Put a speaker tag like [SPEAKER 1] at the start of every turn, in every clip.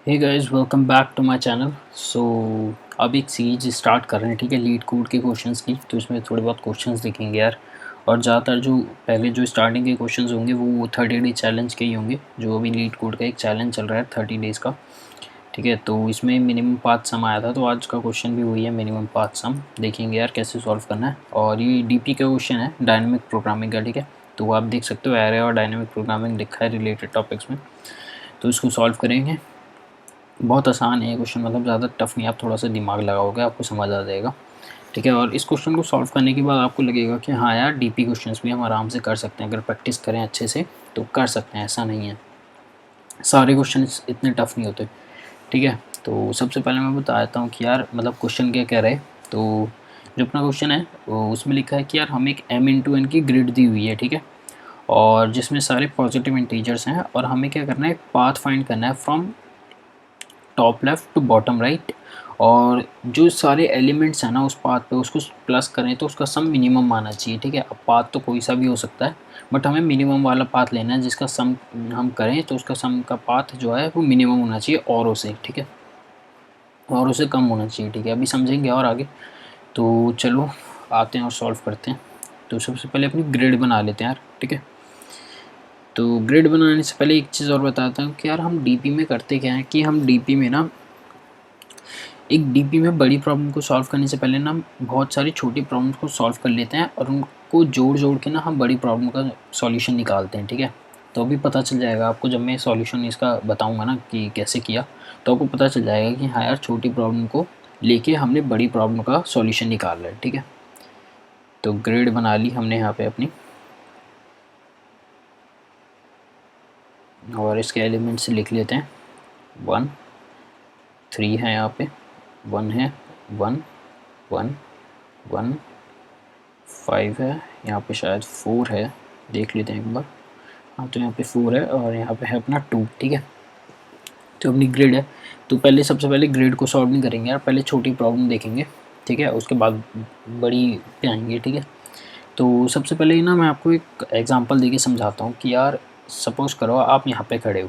[SPEAKER 1] Hey guys, welcome back to my channel. अब एक series start कर रहे हैं, ठीक है, लीड कोड के क्वेश्चंस की। तो इसमें थोड़े बहुत क्वेश्चंस दिखेंगे यार। और ज़्यादातर जो पहले जो स्टार्टिंग के क्वेश्चंस होंगे वो 30 डे चैलेंज के ही होंगे। जो अभी लीड कोड का एक चैलेंज चल रहा है 30 डेज़ का, ठीक है। तो इसमें मिनिमम 5 सम आया था, तो आज का क्वेश्चन भी वही है, मिनिमम 5 सम देखेंगे यार कैसे सॉल्व करना है। और ये डीपी का क्वेश्चन है, डायनेमिक प्रोग्रामिंग का, ठीक है। तो आप देख सकते हो एरे और डायनेमिक प्रोग्रामिंग लिखा है रिलेटेड टॉपिक्स में। तो इसको सॉल्व करेंगे। बहुत आसान है ये क्वेश्चन, मतलब ज़्यादा टफ नहीं। आप थोड़ा सा दिमाग लगाओगे आपको समझ आ जाएगा, ठीक है। और इस क्वेश्चन को सॉल्व करने के बाद आपको लगेगा कि हाँ यार, डीपी क्वेश्चंस भी हम आराम से कर सकते हैं अगर प्रैक्टिस करें अच्छे से, तो कर सकते हैं। ऐसा नहीं है, सारे क्वेश्चन इतने टफ नहीं होते, ठीक है। तो सबसे पहले मैं बता देता हूँ कि यार मतलब क्वेश्चन क्या कह रहे हैं। तो जो अपना क्वेश्चन है वो उसमें लिखा है कि यार हमें एक m×n की ग्रिड दी हुई है, ठीक है। और जिसमें सारे पॉजिटिव इंटीजर्स हैं, और हमें क्या करना है, पाथ फाइंड करना है from top left to bottom right. और जो सारे एलिमेंट्स हैं ना उस पाथ पे, उसको प्लस करें तो उसका सम मिनिमम माना चाहिए, ठीक है। अब पाथ तो कोई सा भी हो सकता है, बट हमें मिनिमम वाला पाथ लेना है जिसका सम हम करें तो उसका सम का पाथ जो है वो मिनिमम होना चाहिए औरों से, ठीक है। औरों से कम होना चाहिए, ठीक है। अभी समझेंगे और आगे। तो चलो आते हैं और सॉल्व करते हैं। तो सबसे पहले अपनी ग्रिड बना लेते हैं यार, ठीक है। तो ग्रिड बनाने से पहले एक चीज़ और बताता हूँ कि यार हम डीपी में करते क्या है कि हम डीपी में ना, एक डीपी में बड़ी प्रॉब्लम को सॉल्व करने से पहले ना बहुत सारी छोटी प्रॉब्लम्स को सॉल्व कर लेते हैं, और उनको जोड़ जोड़ के ना हम बड़ी प्रॉब्लम का सॉल्यूशन निकालते हैं, ठीक है। तो अभी पता चल जाएगा आपको, जब मैं सॉल्यूशन इसका बताऊंगा ना कि कैसे किया, तो आपको पता चल जाएगा कि हाँ यार, छोटी प्रॉब्लम को लेके हमने बड़ी प्रॉब्लम का सॉल्यूशन निकाल है, ठीक है। तो ग्रिड बना ली हमने यहाँ पे अपनी, और इसके एलिमेंट्स लिख लेते हैं। 1 3 है यहाँ पे, 1 है, 1 1 1 5 है, यहाँ पे शायद 4 है, देख लेते हैं एक बार। हाँ, तो यहाँ पे 4 है और यहाँ पे है अपना 2, ठीक है। तो अपनी ग्रिड है। तो पहले सबसे पहले ग्रिड को सॉल्व नहीं करेंगे यार, पहले छोटी प्रॉब्लम देखेंगे, ठीक है, उसके बाद बड़ी पे आएंगे, ठीक है। तो सबसे पहले ना मैं आपको एक एग्जांपल देके समझाता हूँ कि यार सपोज़ करो आप यहाँ पे खड़े हो,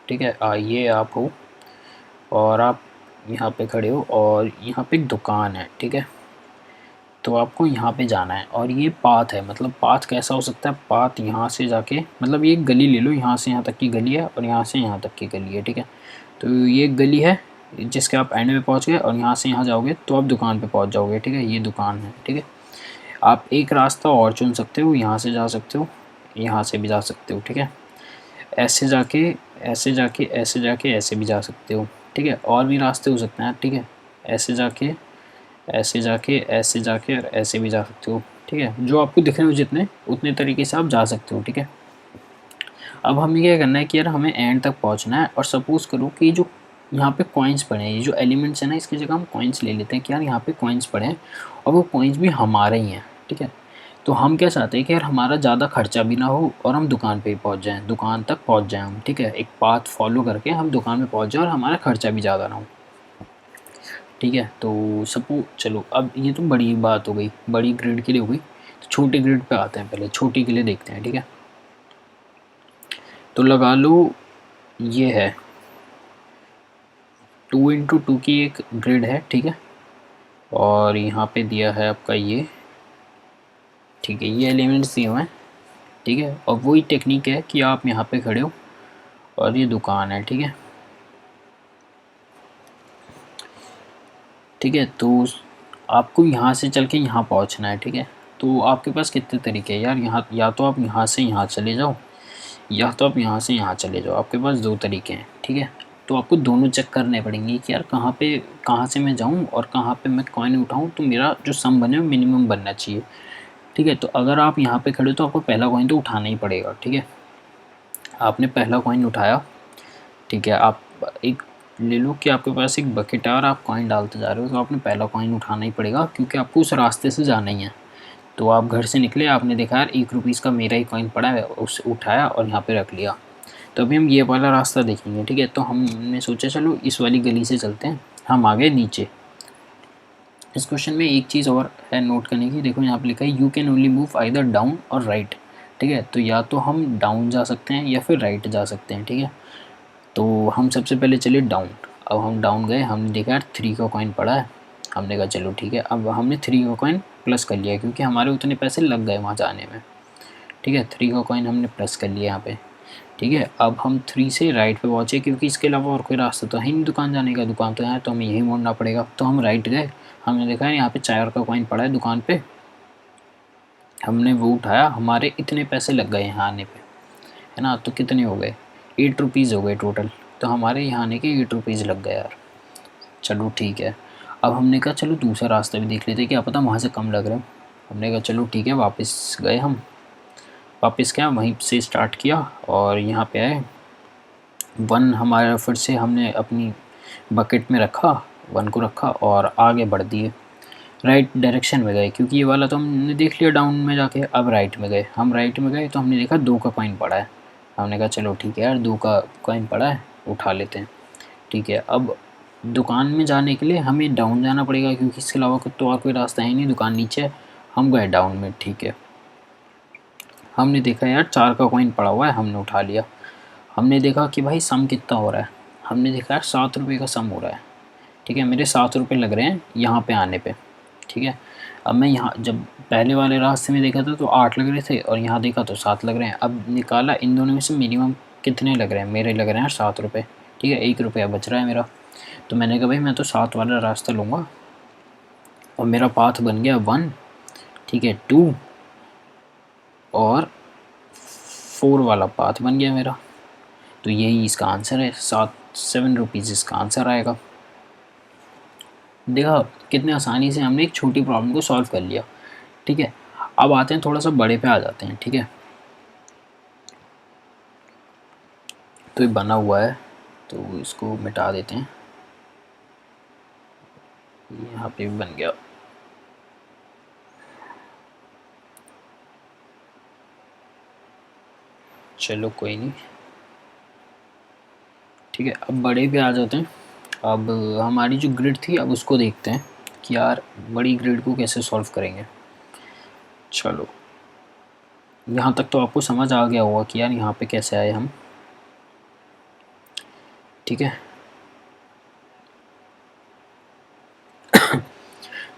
[SPEAKER 1] ठीक है। ये आप हो और आप यहाँ पे खड़े हो और यहाँ पे एक दुकान है, ठीक है। तो आपको यहाँ पे जाना है और ये पाथ है। मतलब पाथ कैसा हो सकता है, पाथ यहाँ से जाके, मतलब ये एक गली ले लो, यहाँ से यहाँ तक की गली है और यहाँ से यहाँ तक की गली है, ठीक है। तो ये एक गली है जिसके आप एंड में पहुँच गए, और यहाँ से यहाँ जाओगे तो आप दुकान पे पहुँच जाओगे, ठीक है। ये दुकान है, ठीक है। आप एक रास्ता और चुन सकते हो, यहाँ से जा सकते हो, यहाँ से भी जा सकते हो, ठीक है। ऐसे जाके, ऐसे जाके, ऐसे जाके, ऐसे भी जा सकते हो, ठीक है। और भी रास्ते हो सकते हैं, ठीक है। ऐसे जाके, ऐसे जाके, ऐसे जाके, और ऐसे भी जा सकते हो, ठीक है। जो आपको दिख रहे हो जितने उतने तरीके से आप जा सकते हो, ठीक है। अब हमें क्या करना है कि यार हमें एंड तक पहुंचना है, और सपोज़ करो कि जो यहाँ पे कॉइन्स पड़े हैं, ये जो एलिमेंट्स हैं ना, इसकी जगह हम कॉइन्स ले लेते हैं कि यार यहाँ पे कॉइन्स पड़े हैं और वो कॉइन्स भी हमारे ही हैं, ठीक है। तो हम क्या चाहते हैं कि यार हमारा ज़्यादा खर्चा भी ना हो और हम दुकान पे ही पहुँच जाएँ, दुकान तक पहुँच जाएँ हम, ठीक है। एक पाथ फॉलो करके हम दुकान में पहुँच जाएँ और हमारा खर्चा भी ज़्यादा ना हो, ठीक है। तो चलो अब ये तो बड़ी बात हो गई, बड़ी ग्रिड के लिए हो गई। तो छोटी ग्रिड पे आते हैं, पहले छोटी के लिए देखते हैं, ठीक है। तो लगा लो ये है 2x2 की एक ग्रिड है, ठीक है। और यहाँ पे दिया है आपका ये, ठीक है, ये एलिमेंट्स दिए हुए हैं, ठीक है। और वही टेक्निक है कि आप यहाँ पे खड़े हो और ये दुकान है, ठीक है, ठीक है। तो आपको यहाँ से चल के यहाँ पहुँचना है, ठीक है। तो आपके पास कितने तरीके हैं यार, यहाँ या तो आप यहाँ से यहाँ चले जाओ, या तो आप यहाँ से यहाँ चले जाओ। आपके पास दो तरीके हैं, ठीक है। तो आपको दोनों चेक करने पड़ेंगे कि यार कहाँ से मैं जाऊँ और कहाँ पे मैं कॉइन उठाऊँ, तो मेरा जो सम बने वो मिनिमम बनना चाहिए, ठीक है। तो अगर आप यहाँ पे खड़े हो तो आपको पहला कॉइन तो उठाना ही पड़ेगा, ठीक है। आपने पहला कॉइन उठाया, ठीक है। आप एक ले लो कि आपके पास एक बकेट है और आप कॉइन डालते जा रहे हो, तो आपने पहला कॉइन उठाना ही पड़ेगा क्योंकि आपको उस रास्ते से जाना ही है। तो आप घर से निकले, आपने देखा यार 1 रुपीज़ का मेरा ही कॉइन पड़ा है, उसे उठाया और यहाँ पे रख लिया। तो अभी हम ये वाला रास्ता देखेंगे, ठीक है। तो हमने सोचा चलो इस वाली गली से चलते हैं। हम आ गए नीचे। इस क्वेश्चन में एक चीज़ और है नोट करने की, देखो यहाँ पे लिखा है you can only move either down और राइट, ठीक है। तो या तो हम डाउन जा सकते हैं या फिर राइट जा सकते हैं, ठीक है। तो हम सबसे पहले चले डाउन। अब हम डाउन गए, हमने देखा यार 3 का कॉइन पड़ा है। हमने कहा चलो ठीक है, अब हमने 3 का कॉइन प्लस कर लिया क्योंकि हमारे उतने पैसे लग गए वहाँ जाने में। ठीक है, 3 का कॉइन हमने प्लस कर लिया यहाँ पे। ठीक है, अब हम 3 से राइट पे पहुँचे क्योंकि इसके अलावा और कोई रास्ता तो है नहीं दुकान जाने का, दुकान तो यहाँ, तो हमें यहीं मोड़ना पड़ेगा। तो हम राइट गए, हमने देखा यहाँ पे 4 का कॉइन पड़ा है दुकान पे, हमने वो उठाया, हमारे इतने पैसे लग गए यहाँ आने पे, है ना। तो कितने हो गए, 8 रुपीज़ हो गए टोटल। तो हमारे यहाँ आने के 8 रुपीज़ लग गए यार। चलो ठीक है, अब हमने कहा चलो दूसरा रास्ता भी देख लेते, क्या पता वहाँ से कम लग रहा है। हमने कहा चलो ठीक है, वापस गए हम, वापस क्या वहीं से स्टार्ट किया और यहाँ पे आए। 1 हमारा फिर से हमने अपनी बकेट में रखा, 1 को रखा और आगे बढ़ दिए, राइट डायरेक्शन में गए क्योंकि ये वाला तो हमने देख लिया डाउन में जाके। अब राइट में गए, हम राइट में गए तो हमने देखा 2 का कॉइन पड़ा है। हमने कहा चलो ठीक है यार, 2 का कॉइन पड़ा है, उठा लेते हैं। ठीक है, अब दुकान में जाने के लिए हमें डाउन जाना पड़ेगा क्योंकि इसके अलावा तो और कोई रास्ता है नहीं, दुकान नीचे है। हम गए डाउन में। ठीक है, हमने देखा यार 4 का कॉइन पड़ा हुआ है, हमने उठा लिया। हमने देखा कि भाई सम कितना हो रहा है, हमने देखा यार 7 रुपये का सम हो रहा है। ठीक है, मेरे 7 रुपये लग रहे हैं यहाँ पे आने पे। ठीक है, अब मैं यहाँ जब पहले वाले रास्ते में देखा था तो 8 लग रहे थे और यहाँ देखा तो 7 लग रहे हैं। अब निकाला इन दोनों में से मिनिमम कितने लग रहे हैं, मेरे लग रहे हैं 7 रुपये। ठीक है, 1 रुपया बच रहा है मेरा। तो मैंने कहा भाई मैं तो 7 वाला रास्ता लूँगा और मेरा पाथ बन गया 1, ठीक है, 2 और 4 वाला पाथ बन गया मेरा। तो यही इसका आंसर है, 7 रुपीज़ इसका आंसर आएगा। देखा कितने आसानी से हमने एक छोटी प्रॉब्लम को सॉल्व कर लिया। ठीक है, अब आते हैं थोड़ा सा बड़े पे आ जाते हैं। ठीक है, तो ये बना हुआ है तो इसको मिटा देते हैं, यहाँ पे भी बन गया। चलो कोई नहीं, ठीक है, अब बड़े पे आ जाते हैं। अब हमारी जो ग्रिड थी अब उसको देखते हैं कि यार बड़ी ग्रिड को कैसे सॉल्व करेंगे। चलो, यहाँ तक तो आपको समझ आ गया होगा कि यार यहाँ पे कैसे आए हम। ठीक है,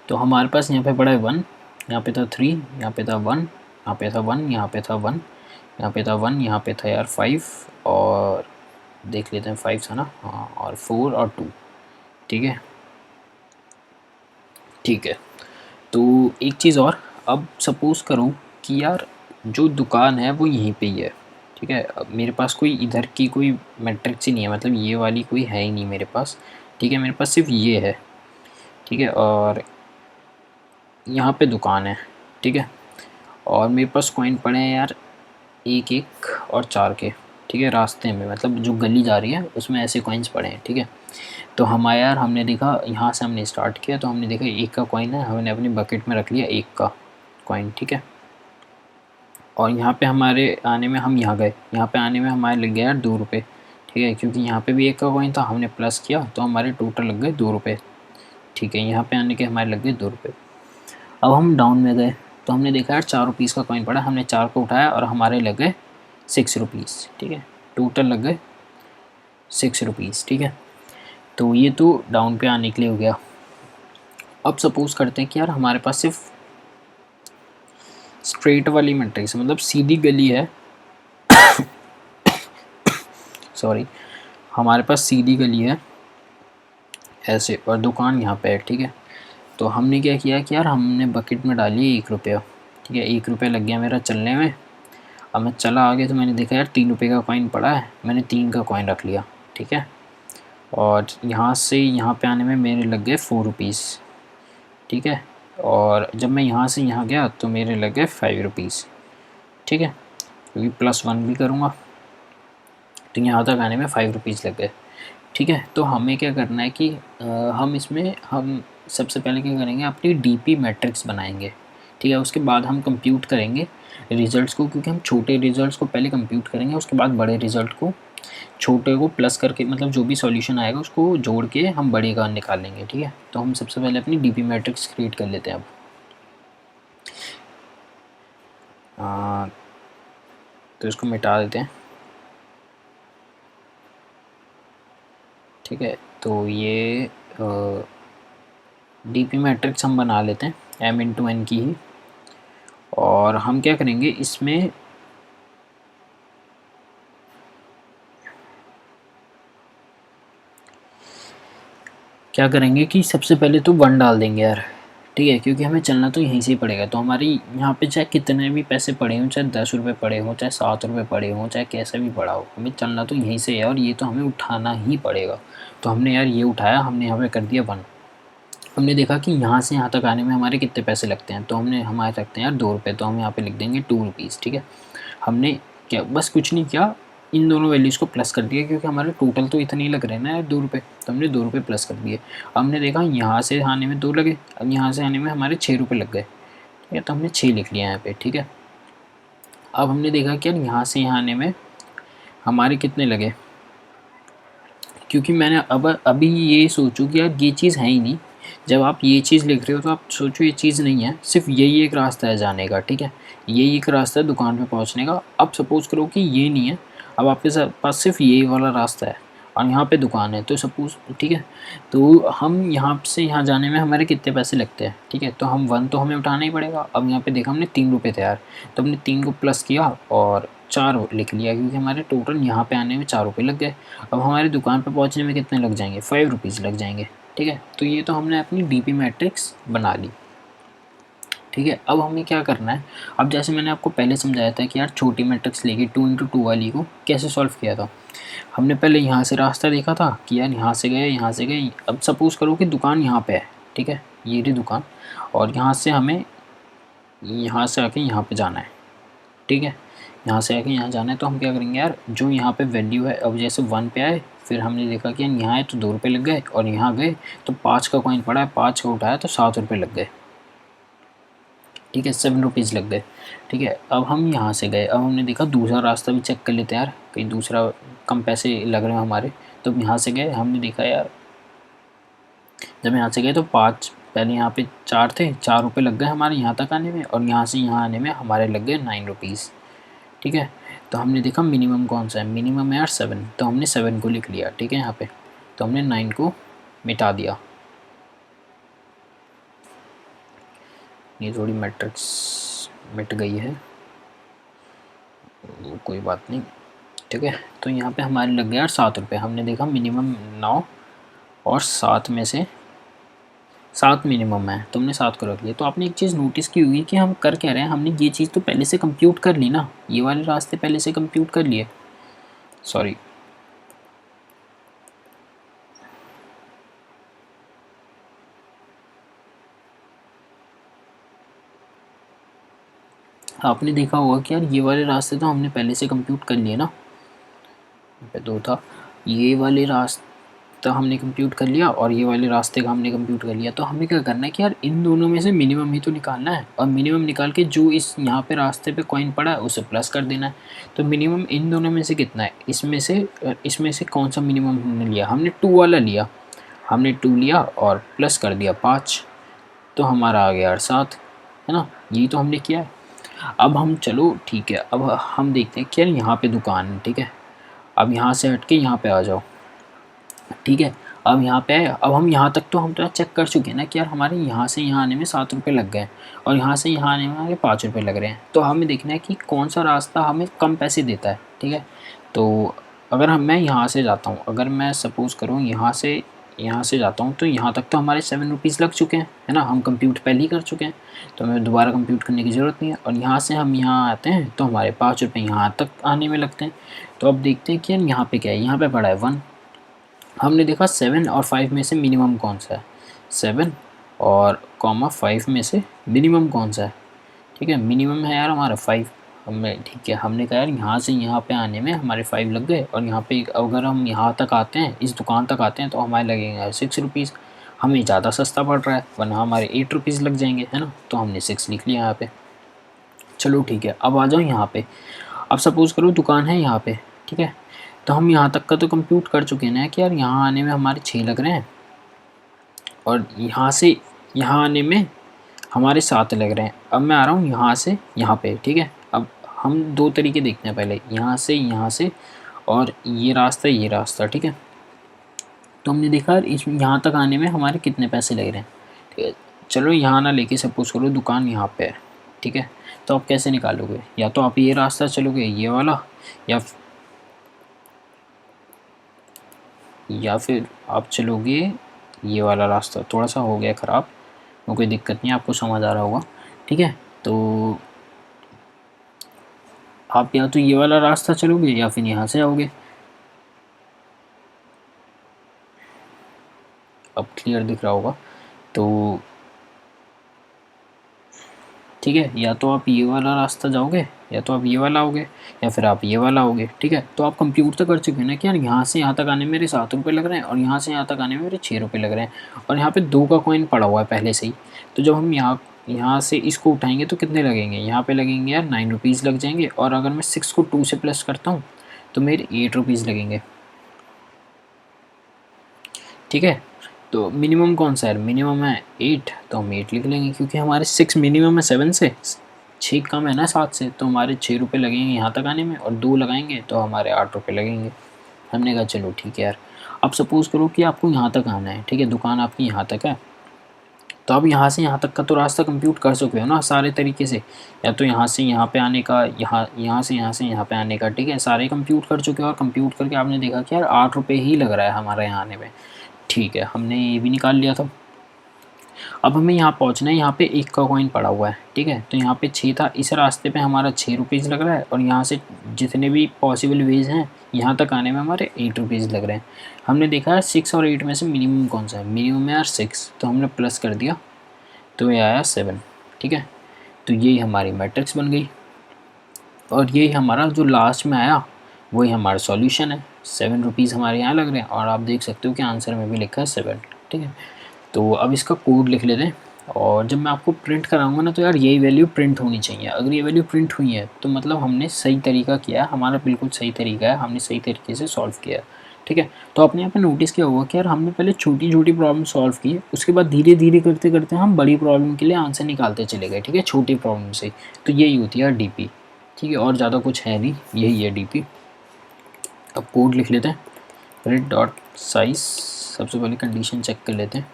[SPEAKER 1] तो हमारे पास यहाँ पे पड़ा है 1, यहाँ पे था 3, यहाँ पे था 1, यहाँ पे था 1, यहाँ पे था 1, यहाँ पे था 1, यहाँ पे था यार 5 और देख लेते हैं 5 था ना, हाँ, और 4 और 2। ठीक है, ठीक है, तो एक चीज़ और, अब सपोज़ करो कि यार जो दुकान है वो यहीं पे ही है। ठीक है, अब मेरे पास कोई इधर की कोई मैट्रिक्स ही नहीं है, मतलब ये वाली कोई है ही नहीं मेरे पास। ठीक है, मेरे पास सिर्फ ये है। ठीक है, और यहाँ पे दुकान है। ठीक है, और मेरे पास कॉइन पड़े हैं यार 1, 1 और 4 के। ठीक है, रास्ते में मतलब जो गली जा रही है उसमें ऐसे कॉइन्स पड़े हैं। ठीक है, तो हमारे यार हमने देखा यहाँ से हमने स्टार्ट किया तो हमने देखा 1 का कॉइन है, हमने अपनी बकेट में रख लिया 1 का कॉइन। ठीक है, और यहाँ पे हमारे आने में हम यहाँ गए, यहाँ पे आने में हमारे लग गया यार 2 रुपये। ठीक है, क्योंकि यहाँ पे भी 1 का कॉइन था, हमने प्लस किया तो हमारे टोटल लग गए 2 रुपये। ठीक है, यहाँ पे आने के हमारे लग गए 2 रुपये। अब हम डाउन में गए तो हमने देखा यार 4 रुपीज़ का कॉइन पड़ा, हमने 4 को उठाया और हमारे लग गए 6 रुपीज़। ठीक है, टोटल लग गए 6 रुपीज़। ठीक है, तो ये तो डाउन पे आने के लिए हो गया। अब सपोज़ करते हैं कि यार हमारे पास सिर्फ स्ट्रेट वाली मैट्रिक्स मतलब सीधी गली है, सॉरी, हमारे पास सीधी गली है ऐसे और दुकान यहाँ पे है। ठीक है, तो हमने क्या किया कि यार हमने बकेट में डाली 1 रुपया। ठीक है, 1 रुपया लग गया मेरा चलने में। अब मैं चला आगे तो मैंने देखा यार 3 रुपये का कॉइन पड़ा है, मैंने 3 का कॉइन रख लिया। ठीक है, और यहाँ से यहाँ पे आने में मेरे लग गए 4 रुपीज़। ठीक है, और जब मैं यहाँ से यहाँ गया तो मेरे लग गए 5 रुपीज़। ठीक है, क्योंकि +1 भी करूँगा तो यहाँ तक आने में 5 रुपीज़ लग गए। ठीक है, तो हमें क्या करना है कि हम इसमें हम सबसे पहले क्या करेंगे, अपनी डीपी मैट्रिक्स बनाएंगे। ठीक है, उसके बाद हम कंप्यूट करेंगे रिज़ल्ट्स को, क्योंकि हम छोटे रिज़ल्ट्स को पहले कंप्यूट करेंगे, उसके बाद बड़े रिज़ल्ट को छोटे को प्लस करके मतलब जो भी सॉल्यूशन आएगा उसको जोड़ के हम बड़े का निकालेंगे। ठीक है, तो हम सबसे पहले अपनी डीपी मैट्रिक्स क्रिएट कर लेते हैं। अब तो इसको मिटा देते हैं। ठीक है। तो ये डीपी मैट्रिक्स हम बना लेते हैं m/n की ही, और हम क्या करेंगे इसमें क्या करेंगे कि सबसे पहले तो 1 डाल देंगे यार, ठीक है, क्योंकि हमें चलना तो यहीं से ही पड़ेगा। तो हमारी यहाँ पे चाहे कितने भी पैसे पड़े हों, चाहे 10 रुपये पड़े हों, चाहे 7 रुपये पड़े हों, चाहे कैसे भी पड़ा हो, हमें चलना तो यहीं से है और ये तो हमें उठाना ही पड़ेगा। तो हमने यार ये उठाया, हमने यहाँ पे कर दिया 1। हमने देखा कि यहाँ से यहाँ तक आने में हमारे कितने पैसे लगते हैं, तो हमने हमारे लगते हैं यार 2 रुपये, तो हम यहाँ पे लिख देंगे 2 रुपीज़, ठीक है। हमने क्या बस कुछ नहीं किया, इन दोनों वैल्यूज़ को प्लस कर दिया, क्योंकि हमारे टोटल तो इतने ही लग रहे हैं ना यार 2 रुपये, तो हमने 2 रुपये प्लस कर दिए। हमने देखा यहाँ से आने में 2 लगे, अब यहाँ से आने में हमारे 6 रुपये लग गए, ठीक है, तो हमने 6 लिख लिया यहाँ पे, ठीक है। अब हमने देखा कि यार यहाँ से यहाँ आने में हमारे कितने लगे, क्योंकि मैंने अब अभी ये सोचूं कि यार ये चीज़ है ही नहीं। जब आप ये चीज़ लिख रहे हो तो आप सोचो ये चीज़ नहीं है, सिर्फ यही एक रास्ता है जाने का, ठीक है, यही एक रास्ता है दुकान पे पहुंचने का। अब सपोज़ करो कि ये नहीं है, अब आपके पास सिर्फ यही वाला रास्ता है और यहाँ पे दुकान है, तो सपोज़, ठीक है, तो हम यहाँ से यहाँ जाने में हमारे कितने पैसे लगते हैं, ठीक है, तो हम 1 तो हमें उठाना ही पड़ेगा। अब यहाँ पे देखा हमने 3 रुपये थे यार, तो हमने 3 को प्लस किया और 4 लिख लिया, क्योंकि हमारे टोटल यहाँ पे आने में 4 रुपये लग गए। अब हमारी दुकान पे पहुँचने में कितने लग जाएंगे, 5 रुपीज़ लग जाएंगे, ठीक है। तो ये तो हमने अपनी डीपी मैट्रिक्स बना ली, ठीक है। अब हमें क्या करना है, अब जैसे मैंने आपको पहले समझाया था कि यार छोटी मैट्रिक्स लेके 2 × 2 वाली को कैसे सॉल्व किया था। हमने पहले यहाँ से रास्ता देखा था कि यार यहाँ से गए, यहाँ से गए। अब सपोज़ करो कि दुकान यहाँ पे है, ठीक है, ये रही दुकान, और यहाँ से हमें यहाँ से आके यहाँ पे जाना है, ठीक है, यहाँ से आके यहाँ जाना है। तो हम क्या करेंगे यार, जो यहाँ पे वैल्यू है, अब जैसे 1 पे आए, फिर हमने देखा कि यहाँ आए तो 2 रुपये लग गए, और यहाँ गए तो 5 का कॉइन पड़ा है, 5 का उठाया तो 7 रुपये लग गए, ठीक है, 7 रुपीज़ लग गए, ठीक है। अब हम यहाँ से गए, अब हमने देखा दूसरा रास्ता भी चेक कर लेते हैं यार, कहीं दूसरा कम पैसे लग रहे हैं हमारे। तो यहाँ से गए, हमने देखा यार, जब यहाँ से गए तो 5, पहले यहाँ पे 4 थे, 4 रुपये लग गए हमारे यहाँ तक आने में, और यहाँ से यहाँ आने में हमारे लग गए 9 रुपीज़, ठीक है। तो हमने देखा मिनिमम कौन सा है, मिनिमम है यार 7, तो हमने 7 को लिख लिया, ठीक है यहाँ पे। तो हमने 9 को मिटा दिया, ये थोड़ी मैट्रिक्स मिट गई है, कोई बात नहीं, ठीक है। तो यहाँ पे हमारे लग गया यार 7 रुपये। हमने देखा मिनिमम 9 और 7 में से 7 मिनिमम है, तो हमने 7 को रख लिया। तो आपने एक चीज़ नोटिस की होगी कि हम कर क्या रहे हैं, हमने ये चीज़ तो पहले से कंप्यूट कर ली ना, ये वाले रास्ते पहले से कंप्यूट कर लिए, सॉरी, आपने देखा होगा कि यार ये वाले रास्ते तो हमने पहले से कंप्यूट कर लिए ना, पे 2 था, ये वाले रास्ता हमने कंप्यूट कर लिया और ये वाले रास्ते का हमने कंप्यूट कर लिया। तो हमें क्या करना है कि यार इन दोनों में से मिनिमम ही तो निकालना है, और मिनिमम निकाल के जो इस यहाँ पे रास्ते पे कॉइन पड़ा है उसे प्लस कर देना है। तो मिनिमम इन दोनों में से कितना है, इसमें से कौन सा मिनिमम हमने लिया, हमने 2 वाला लिया, हमने 2 लिया और प्लस कर दिया 5, तो हमारा आ गया यार 7, है ना, यही तो हमने किया है। अब हम चलो ठीक है, अब हम देखते हैं कि यार यहाँ पे दुकान है, ठीक है, अब यहाँ से हट के यहाँ पे आ जाओ, ठीक है। अब यहाँ पे आए, अब हम यहाँ तक तो हम तो चेक कर चुके हैं ना कि यार हमारे यहाँ से यहाँ आने में 7 रुपये लग गए, और यहाँ से यहाँ आने में आगे 5 रुपये लग रहे हैं। तो हमें देखना है कि कौन सा रास्ता हमें कम पैसे देता है, ठीक है। तो अगर मैं यहाँ से जाता हूँ, अगर मैं सपोज़ करूँ यहाँ से जाता हूँ, तो यहाँ तक तो हमारे 7 रुपीज़ लग चुके हैं, है ना, हम कंप्यूट पहले ही कर चुके हैं, तो हमें दोबारा कंप्यूट करने की ज़रूरत नहीं है। और यहाँ से हम यहाँ आते हैं तो हमारे 5 रुपये यहाँ तक आने में लगते हैं। तो अब देखते हैं कि यहाँ पे क्या है, यहाँ पे पड़ा है 1, हमने देखा 7 और 5 में से मिनिमम कौन सा है, 7 और कॉमा 5 में से मिनिमम कौन सा है, ठीक है, मिनिमम है यार हमारा 5, हमें ठीक है, हमने कहा यार यहाँ से यहाँ पे आने में हमारे 5 लग गए, और यहाँ पे अगर हम यहाँ तक आते हैं, इस दुकान तक आते हैं, तो हमारे लगेंगे 6 रुपीज़, हमें ज़्यादा सस्ता पड़ रहा है, वरना हमारे 8 रुपीज़ लग जाएंगे, है ना। तो हमने 6 लिख लिया यहाँ पे। चलो ठीक है, अब आ जाओ यहाँ पे। अब सपोज़ करो दुकान है यहाँ पे, ठीक है, तो हम यहाँ तक का तो कंप्यूट कर चुके हैं ना कि यार यहाँ आने में हमारे 6 लग रहे हैं, और यहाँ से यहाँ आने में हमारे 7 लग रहे हैं। अब मैं आ रहा हूँ यहाँ से यहाँ पे, ठीक है। अब हम 2 तरीके देखते हैं, पहले यहाँ से, और ये रास्ता, ठीक है। तो हमने देखा इस यहाँ तक आने में हमारे कितने पैसे लग रहे हैं। ठीक है, चलो यहाँ ना लेके सपोज करो दुकान यहाँ पे है, ठीक है, तो आप कैसे निकालोगे? या तो आप ये रास्ता चलोगे ये वाला, या फिर आप चलोगे ये वाला रास्ता। थोड़ा सा हो गया ख़राब, वो कोई दिक्कत नहीं, आपको समझ आ रहा होगा। ठीक है, तो आप या तो ये वाला रास्ता चलोगे या फिर यहाँ से आओगे। अब क्लियर दिख रहा होगा। तो ठीक है, या तो आप ये वाला रास्ता जाओगे या तो आप ये वाला आओगे या फिर आप ये वाला आओगे। ठीक है, तो आप कंप्यूट तो कर चुके हैं ना कि यार यहाँ से यहाँ तक आने में मेरे 7 रुपये लग रहे हैं और यहाँ से यहाँ तक आने में मेरे 6 रुपये लग रहे हैं, और यहाँ पे 2 का कॉइन पड़ा हुआ है पहले से ही। तो जब हम यहाँ से इसको उठाएंगे तो कितने लगेंगे? यहाँ पे लगेंगे यार 9 रुपीज़ लग जाएंगे, और अगर मैं 6 को 2 से प्लस करता हूँ तो मेरे 8 रुपीज़ लगेंगे। ठीक है, तो मिनिमम कौन सा है? मिनिमम है 8, तो हम 8 लिख लेंगे क्योंकि हमारे 6 मिनिमम है 7 से, 6 कम है ना 7 से, तो हमारे 6 रुपये लगेंगे यहाँ तक आने में, और 2 लगाएंगे तो हमारे 8 रुपये लगेंगे। हमने कहा चलो ठीक है यार। अब सपोज़ करो कि आपको यहाँ तक आना है, ठीक है, दुकान आपकी यहाँ तक है, तो आप यहाँ से यहाँ तक का तो रास्ता कंप्यूट कर चुके हो ना सारे तरीके से, या तो यहाँ से यहाँ पे आने का, यहाँ से यहाँ पे आने का। ठीक है, सारे कंप्यूट कर चुके हो, और कंप्यूट करके आपने देखा कि यार 8 रुपये ही लग रहा है हमारे यहाँ आने में। ठीक है, हमने ये भी निकाल लिया था। अब हमें यहाँ पहुँचना है, यहाँ पे 1 का कॉइन पड़ा हुआ है। ठीक है, तो यहाँ पे 6 था, इस रास्ते पे हमारा 6 रुपीज़ लग रहा है, और यहाँ से जितने भी पॉसिबल वेज हैं यहाँ तक आने में हमारे 8 रुपीज़ लग रहे हैं। हमने देखा है 6 और 8 में से मिनिमम कौन सा है? मिनिमम है यार 6, तो हमने प्लस कर दिया तो ये आया 7। ठीक है, तो यही हमारी मैट्रिक्स बन गई, और यही हमारा जो लास्ट में आया वही हमारा सॉल्यूशन है। 7 रुपीज़ हमारे यहाँ लग रहे हैं, और आप देख सकते हो कि आंसर में भी लिखा है 7। ठीक है, तो अब इसका कोड लिख लेते हैं, और जब मैं आपको प्रिंट कराऊंगा ना तो यार यही वैल्यू प्रिंट होनी चाहिए। अगर ये वैल्यू प्रिंट हुई है तो मतलब हमने सही तरीका किया है, हमारा बिल्कुल सही तरीका है, हमने सही तरीके से सॉल्व किया है। ठीक है, तो आपने यहाँ पे नोटिस किया होगा कि यार हमने पहले छोटी छोटी प्रॉब्लम सॉल्व की, उसके बाद धीरे धीरे करते करते हम बड़ी प्रॉब्लम के लिए आंसर निकालते चले गए। ठीक है, छोटी प्रॉब्लम से। तो यही होती है यार डीपी। ठीक है, और ज़्यादा कुछ है नहीं, यही है डीपी। अब कोड लिख लेते हैं, प्रिंट डॉट साइज। सबसे पहले कंडीशन चेक कर लेते हैं,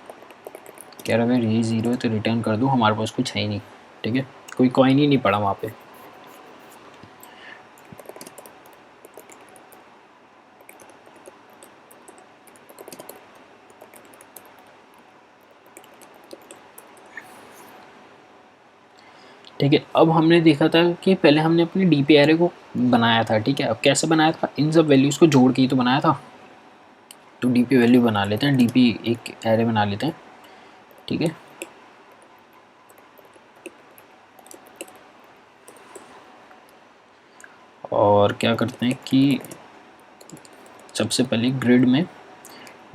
[SPEAKER 1] कह रहा अगर ये 0 है तो रिटर्न कर दूँ, हमारे पास कुछ है ही नहीं। ठीक है, कोई कॉइन ही नहीं पड़ा वहाँ पे। ठीक है, अब हमने देखा था कि पहले हमने अपने डीपी एरे को बनाया था। ठीक है, अब कैसे बनाया था? इन सब वैल्यूज़ को जोड़ के ही तो बनाया था। तो डीपी वैल्यू बना लेते हैं, डीपी एक एरे बना लेते हैं। ठीक है, और क्या करते हैं कि सबसे पहले ग्रिड में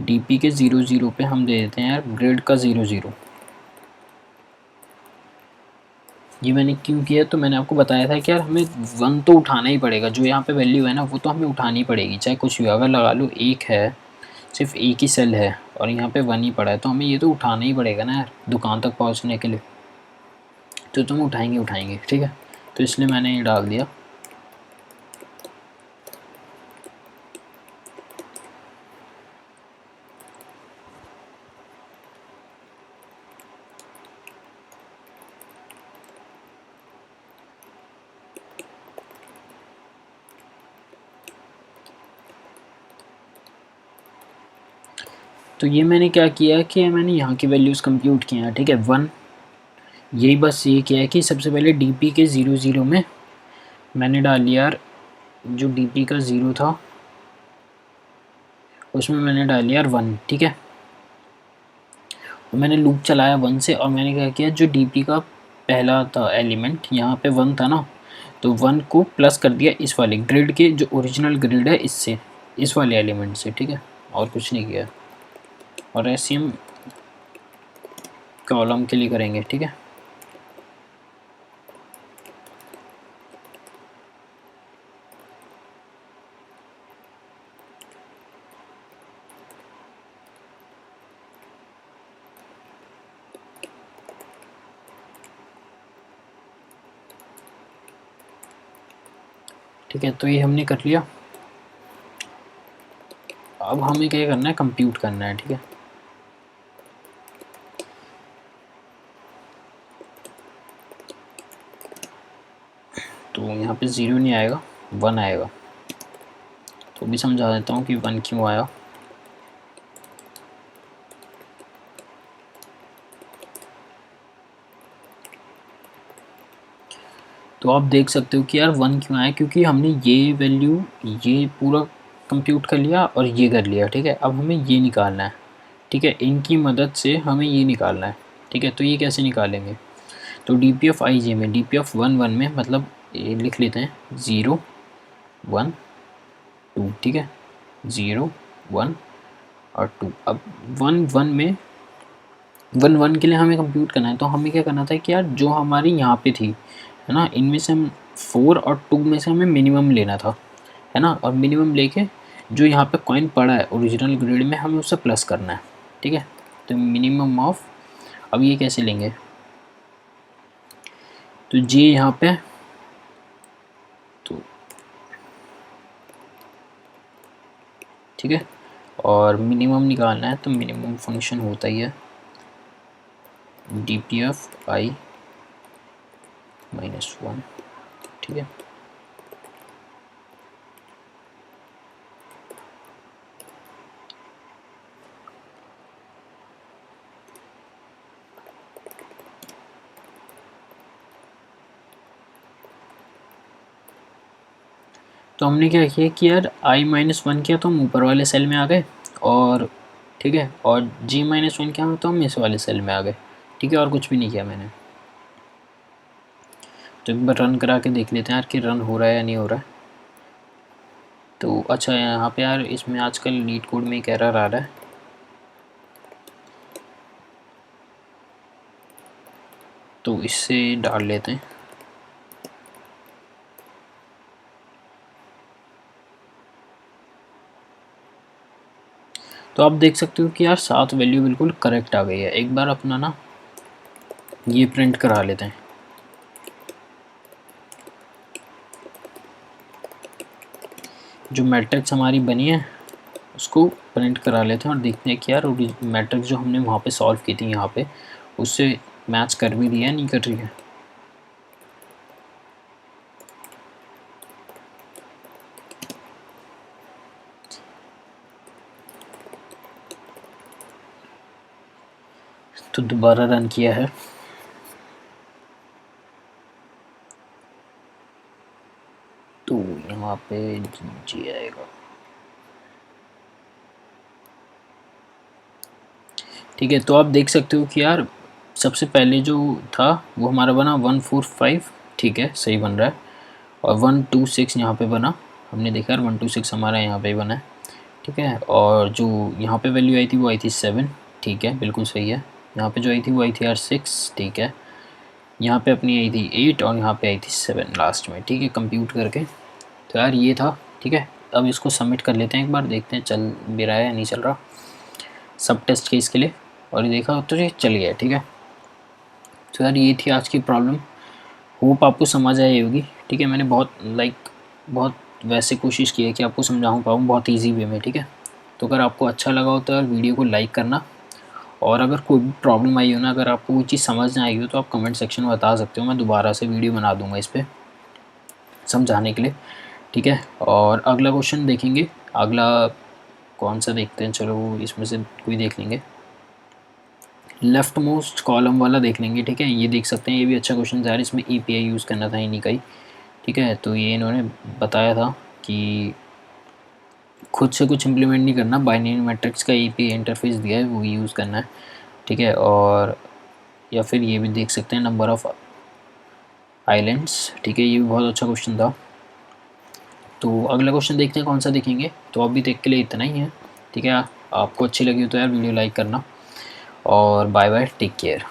[SPEAKER 1] डीपी के 0 0 पे हम दे देते हैं यार ग्रिड का 0 0। ये मैंने क्यों किया? तो मैंने आपको बताया था कि यार हमें 1 तो उठाना ही पड़ेगा, जो यहाँ पे वैल्यू है ना वो तो हमें उठानी पड़ेगी, चाहे कुछ भी। अगर लगा लो 1 है, सिर्फ एक ही सेल है और यहाँ पे 1 ही पड़ा है, तो हमें ये तो उठाना ही पड़ेगा ना यार दुकान तक पहुँचने के लिए। तो तुम उठाएंगे उठाएंगे। ठीक है, तो इसलिए मैंने ये डाल दिया। तो ये मैंने क्या किया कि मैंने यहाँ की वैल्यूज़ कंप्यूट किए हैं। ठीक है, 1, यही बस ये किया है कि सबसे पहले डीपी के 0 0 में मैंने डाल लिया यार, जो डीपी का 0 था उसमें मैंने डाल लिया यार 1। ठीक है, तो मैंने लूप चलाया 1 से, और मैंने क्या किया, जो डीपी का पहला था एलिमेंट यहाँ पे 1 था ना, तो 1 को प्लस कर दिया इस वाले ग्रिड के, जो ओरिजिनल ग्रिड है इससे, इस वाले एलिमेंट से। ठीक है, और कुछ नहीं किया, और ऐसे हम कॉलम के लिए करेंगे। ठीक है, ठीक है, तो ये हमने कर लिया। अब हमें क्या करना है, कंप्यूट करना है, ठीक है। तो यहाँ पे 0 नहीं आएगा, 1 आएगा। तो भी समझा देता हूँ कि 1 क्यों आया। तो आप देख सकते हो कि यार 1 क्यों आया, क्योंकि हमने ये वैल्यू ये पूरा कंप्यूट कर लिया और ये कर लिया, ठीक है। अब हमें ये निकालना है, ठीक है। इनकी मदद से हमें ये निकालना है, ठीक है। तो ये कैसे निकालेंगे, तो डी पी एफ आई जे में डी पी एफ 1 में मतलब ये लिख लेते हैं 0 1 2, ठीक है। 0 1 और 2। अब 1 में 1 के लिए हमें कंप्यूट करना है, तो हमें क्या करना था कि यार जो हमारी यहाँ पे थी, है ना, इनमें से हम 4 और 2 में से हमें मिनिमम लेना था, है ना। और मिनिमम लेके जो यहाँ पे कॉइन पड़ा है ओरिजिनल ग्रिड में, हमें उससे प्लस करना है, ठीक है। तो मिनिमम ऑफ, अब ये कैसे लेंगे, तो जे यहाँ पे, तो ठीक है। और मिनिमम निकालना है, तो मिनिमम फंक्शन होता ही है डी पी एफ आई -1, ठीक है। तो हमने क्या किया कि यार i-1 किया तो हम ऊपर वाले सेल में आ गए, और ठीक है, और g-1 किया तो हम इस वाले सेल में आ गए, ठीक है। और कुछ भी नहीं किया मैंने। तो एक बार रन करा के देख लेते हैं यार कि रन हो रहा है या नहीं हो रहा है। तो अच्छा, यहाँ पे यार इसमें आजकल लीड कोड में एक एरर आ रहा है, तो इससे डाल लेते हैं। तो आप देख सकते हो कि यार 7 वैल्यू बिल्कुल करेक्ट आ गई है। एक बार अपना ना ये प्रिंट करा लेते हैं, जो मैट्रिक्स हमारी बनी है उसको प्रिंट करा लेते हैं और देखते हैं कि यार मैट्रिक्स जो हमने वहाँ पे सॉल्व की थी यहाँ पे, उससे मैच कर भी रही है नहीं कर रही है। तो दोबारा रन किया है, तो यहाँ पे जी आएगा, ठीक है। तो आप देख सकते हो कि यार सबसे पहले जो था वो हमारा बना 145, ठीक है, सही बन रहा है। और 126 यहाँ पे बना, हमने देखा यार 126 हमारा यहाँ पे बना है, ठीक है। और जो यहाँ पे वैल्यू आई थी वो आई थी 7, ठीक है, बिल्कुल सही है। यहाँ पे जो आई थी वो आई थी यार 6, ठीक है। यहाँ पे अपनी आई थी 8 और यहाँ पे आई थी 7 लास्ट में, ठीक है, कंप्यूट करके। तो यार ये था, ठीक है। अब इसको सबमिट कर लेते हैं, एक बार देखते हैं चल भी रहा है या नहीं चल रहा, सब टेस्ट केस के लिए। और ये देखा तो ये चल गया, ठीक है। तो यार ये थी आज की प्रॉब्लम, होप आपको समझ आई होगी, ठीक है। मैंने बहुत वैसे कोशिश की है कि आपको समझाऊँ पाऊँ बहुत ईजी वे में, ठीक है। तो अगर आपको अच्छा लगा हो तो यार वीडियो को लाइक करना, और अगर कोई भी प्रॉब्लम आई हो ना, अगर आपको कोई चीज़ समझ ना आई हो तो आप कमेंट सेक्शन में बता सकते हो, मैं दोबारा से वीडियो बना दूंगा इस पर समझाने के लिए, ठीक है। और अगला क्वेश्चन देखेंगे, अगला कौन सा देखते हैं, चलो इसमें से कोई देख लेंगे, लेफ्ट मोस्ट कॉलम वाला देख लेंगे, ठीक है। ये देख सकते हैं, ये भी अच्छा क्वेश्चन था यार, इसमें EPI यूज़ करना था इन्हीं का ही, ठीक है। तो ये इन्होंने बताया था कि खुद से कुछ इम्प्लीमेंट नहीं करना, बाइनरी मैट्रिक्स का EPI इंटरफेस दिया है वो यूज़ करना है, ठीक है। और या फिर ये भी देख सकते हैं नंबर ऑफ़ आइलैंड्स, ठीक है, ये भी बहुत अच्छा क्वेश्चन था। तो अगला क्वेश्चन देखते हैं कौन सा देखेंगे। तो अभी तक के लिए इतना ही है, ठीक है। आपको अच्छी लगी हो तो यार वीडियो लाइक करना, और बाय बाय, टेक केयर।